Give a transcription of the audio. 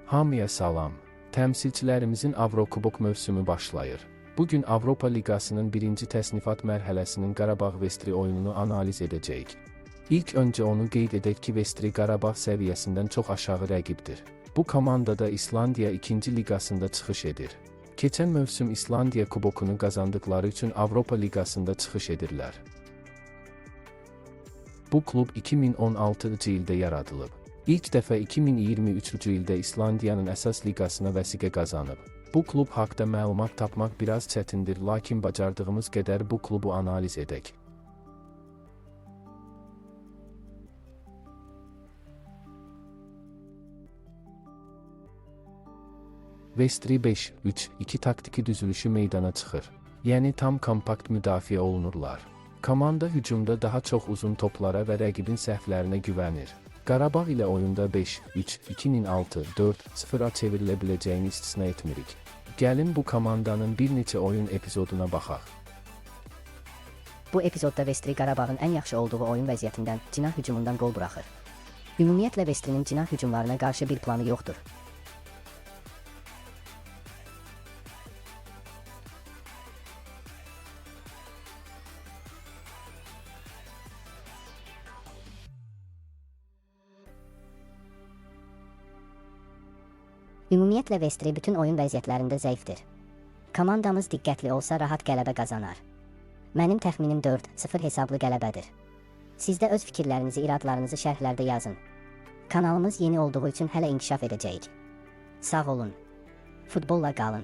Hamıya salam. Təmsilçilərimizin Avrokubok mövsümü başlayır. Bugün Avropa Liqasının birinci təsnifat mərhələsinin Qarabağ-Vestri oyununu analiz edəcəyik. İlk öncə onu qeyd edək ki, Vestri Qarabağ səviyyəsindən çox aşağı rəqibdir. Bu komandada İslandiya 2-ci liqasında çıxış edir. Keçən mövsüm İslandiya kubokunu qazandıqları üçün Avropa Liqasında çıxış edirlər. Bu klub 2016-cı ildə yaradılıb. İlk dəfə 2023-cü ildə İslandiyanın əsas liqasına vəsiqə qazanıb. Bu klub haqda məlumat tapmaq biraz çətindir, lakin bacardığımız qədər bu klubu analiz edək. Vestri 5-3-2 taktiki düzülüşü meydana çıxır. Yəni tam kompakt müdafiə olunurlar. Komanda hücumda daha çox uzun toplara və rəqibin səhvlərinə güvənir. Qarabağ ilə oyunda 5-3-2-nin 6-4-0-a çevrilə biləcəyini istisna etmirik. Gəlin bu komandanın bir neçə oyun epizoduna baxaq. Bu epizodda Vestri Qarabağın ən yaxşı olduğu oyun vəziyyətindən, cinah hücumundan qol buraxır. Ümumiyyətlə Vestrinin cinah hücumlarına qarşı bir planı yoxdur. Ümumiyyətlə Vestri bütün oyun vəziyyətlərində zəifdir. Komandamız diqqətli olsa rahat qələbə qazanar. Mənim təxminim 4-0 hesablı qələbədir. Siz də öz fikirlərinizi, iradlarınızı şərhlərdə yazın. Kanalımız yeni olduğu üçün hələ inkişaf edəcəyik. Sağ olun. Futbolla qalın.